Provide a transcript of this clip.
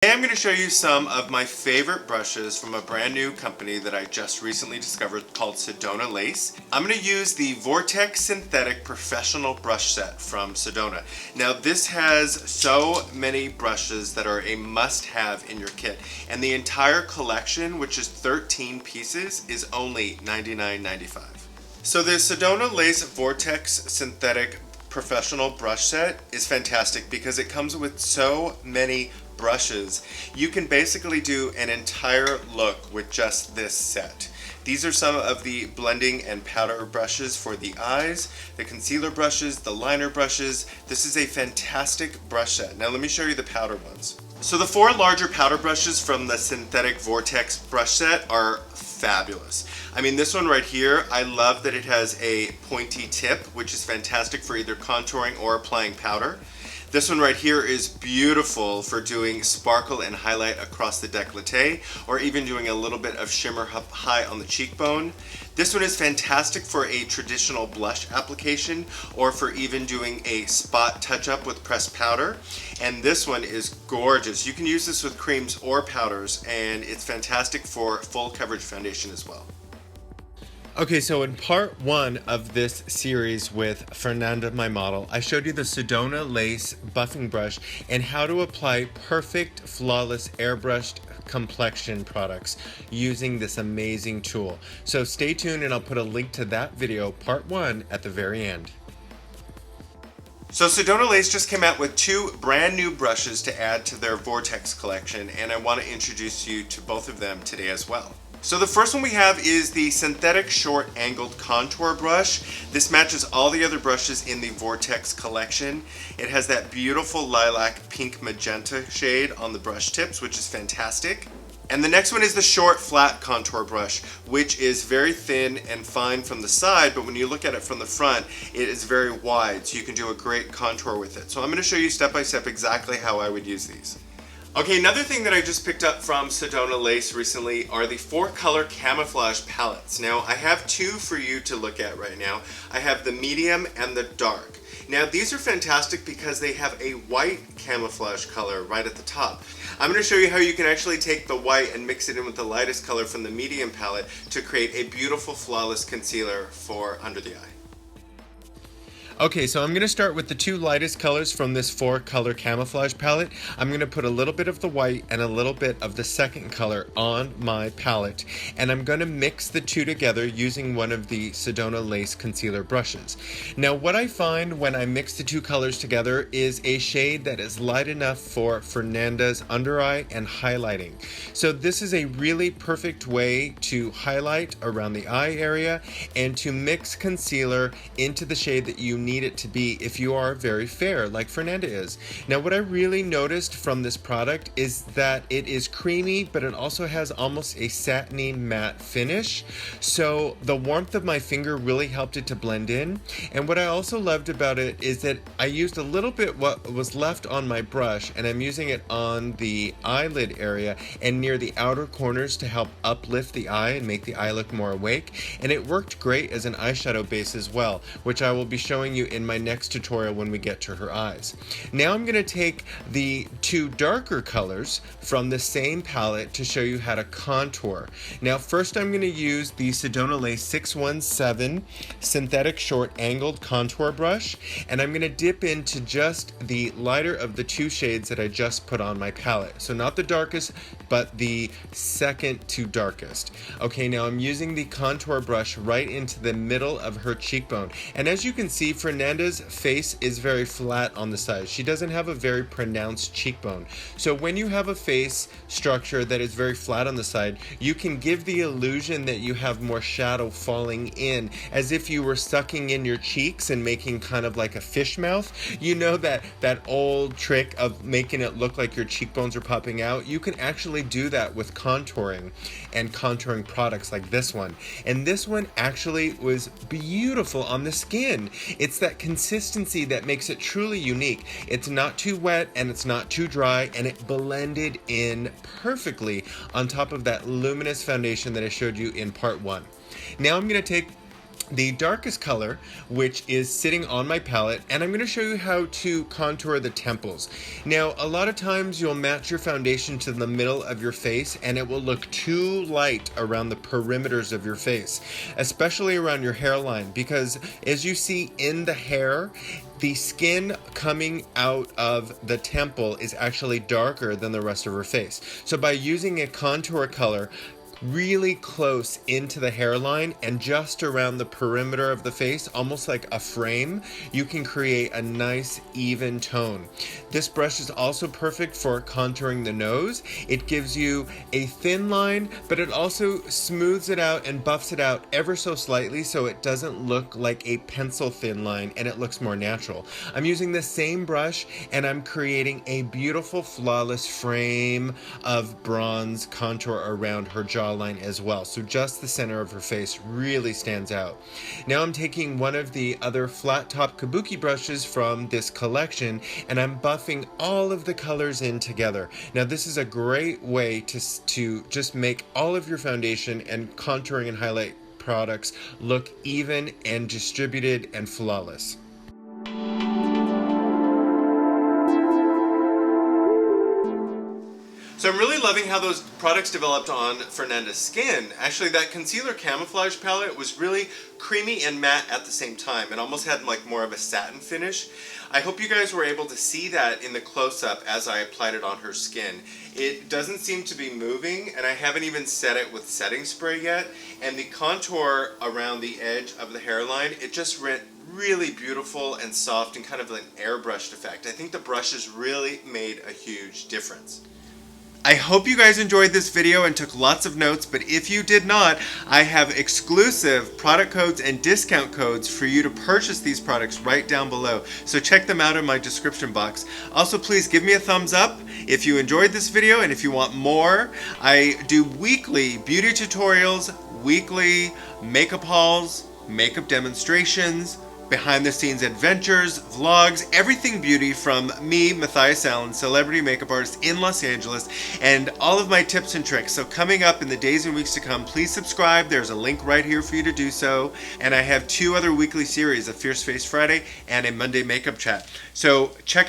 Today I'm going to show you some of my favorite brushes from a brand new company that I just recently discovered called Sedona Lace. I'm going to use the Vortex Synthetic Professional Brush Set from Sedona. Now this has so many brushes that are a must-have in your kit, and the entire collection, which is 13 pieces, is only $99.95. So the Sedona Lace Vortex Synthetic Professional Brush Set is fantastic because it comes with so many brushes. You can basically do an entire look with just this set. These are some of the blending and powder brushes for the eyes, the concealer brushes, the liner brushes. This is a fantastic brush set. Now let me show you the powder ones. So the four larger powder brushes from the Synthetic Vortex brush set are fabulous. I mean, this one right here, I love that it has a pointy tip, which is fantastic for either contouring or applying powder. This one right here is beautiful for doing sparkle and highlight across the décolleté, or even doing a little bit of shimmer up high on the cheekbone. This one is fantastic for a traditional blush application, or for even doing a spot touch-up with pressed powder. And this one is gorgeous. You can use this with creams or powders, and it's fantastic for full coverage foundation as well. Okay, so in part one of this series with Fernanda, my model, I showed you the Sedona Lace buffing brush and how to apply perfect, flawless, airbrushed complexion products using this amazing tool. So stay tuned and I'll put a link to that video, part one, at the very end. So Sedona Lace just came out with two brand new brushes to add to their Vortex collection, and I want to introduce you to both of them today as well. So the first one we have is the Synthetic Short Angled Contour Brush. This matches all the other brushes in the Vortex collection. It has that beautiful lilac pink magenta shade on the brush tips, which is fantastic. And the next one is the Short Flat Contour Brush, which is very thin and fine from the side, but when you look at it from the front, it is very wide, so you can do a great contour with it. So I'm going to show you step by step exactly how I would use these. Okay, another thing that I just picked up from Sedona Lace recently are the 4-color camouflage palettes. Now, I have two for you to look at right now. I have the medium and the dark. Now, these are fantastic because they have a white camouflage color right at the top. I'm going to show you how you can actually take the white and mix it in with the lightest color from the medium palette to create a beautiful, flawless concealer for under the eye. Okay, so I'm going to start with the two lightest colors from this 4-color camouflage palette. I'm going to put a little bit of the white and a little bit of the second color on my palette, and I'm going to mix the two together using one of the Sedona Lace concealer brushes. Now, what I find when I mix the two colors together is a shade that is light enough for Fernanda's under eye and highlighting. So this is a really perfect way to highlight around the eye area and to mix concealer into the shade that you need it to be if you are very fair like Fernanda is. Now, what I really noticed from this product is that it is creamy, but it also has almost a satiny matte finish. So the warmth of my finger really helped it to blend in. And what I also loved about it is that I used a little bit what was left on my brush, and I'm using it on the eyelid area and near the outer corners to help uplift the eye and make the eye look more awake. And it worked great as an eyeshadow base as well, which I will be showing you in my next tutorial when we get to her eyes. Now I'm going to take the two darker colors from the same palette to show you how to contour. Now first I'm going to use the Sedona Lace 617 Synthetic Short Angled Contour Brush, and I'm going to dip into just the lighter of the two shades that I just put on my palette. So not the darkest, but the second to darkest. Okay, now I'm using the contour brush right into the middle of her cheekbone, and as you can see, Fernanda's face is very flat on the side. She doesn't have a very pronounced cheekbone. So when you have a face structure that is very flat on the side, you can give the illusion that you have more shadow falling in, as if you were sucking in your cheeks and making kind of like a fish mouth. You know that old trick of making it look like your cheekbones are popping out? You can actually do that with contouring and contouring products like this one. And this one actually was beautiful on the skin. It's that consistency that makes it truly unique. It's not too wet and it's not too dry, and it blended in perfectly on top of that luminous foundation that I showed you in part one. Now I'm going to take the darkest color, which is sitting on my palette, and I'm going to show you how to contour the temples. Now, a lot of times you'll match your foundation to the middle of your face and it will look too light around the perimeters of your face, especially around your hairline, because as you see in the hair, the skin coming out of the temple is actually darker than the rest of her face. So by using a contour color really close into the hairline and just around the perimeter of the face, almost like a frame, you can create a nice even tone. This brush is also perfect for contouring the nose. It gives you a thin line, but it also smooths it out and buffs it out ever so slightly so it doesn't look like a pencil thin line and it looks more natural. I'm using the same brush and I'm creating a beautiful flawless frame of bronze contour around her jawline as well. So just the center of her face really stands out. Now I'm taking one of the other flat top kabuki brushes from this collection and I'm buffing all of the colors in together. Now this is a great way to just make all of your foundation and contouring and highlight products look even and distributed and flawless. So I'm really loving how those products developed on Fernanda's skin. Actually, that concealer camouflage palette was really creamy and matte at the same time. It almost had like more of a satin finish. I hope you guys were able to see that in the close-up as I applied it on her skin. It doesn't seem to be moving, and I haven't even set it with setting spray yet. And the contour around the edge of the hairline, it just went really beautiful and soft and kind of an airbrushed effect. I think the brushes really made a huge difference. I hope you guys enjoyed this video and took lots of notes, but if you did not, I have exclusive product codes and discount codes for you to purchase these products right down below. So check them out in my description box. Also, please give me a thumbs up if you enjoyed this video, and if you want more, I do weekly beauty tutorials, weekly makeup hauls, makeup demonstrations, behind the scenes adventures, vlogs, everything beauty from me, Matthias Allen, celebrity makeup artist in Los Angeles, and all of my tips and tricks. So coming up in the days and weeks to come, please subscribe. There's a link right here for you to do so. And I have 2 other weekly series, a Fierce Face Friday and a Monday makeup chat. So check out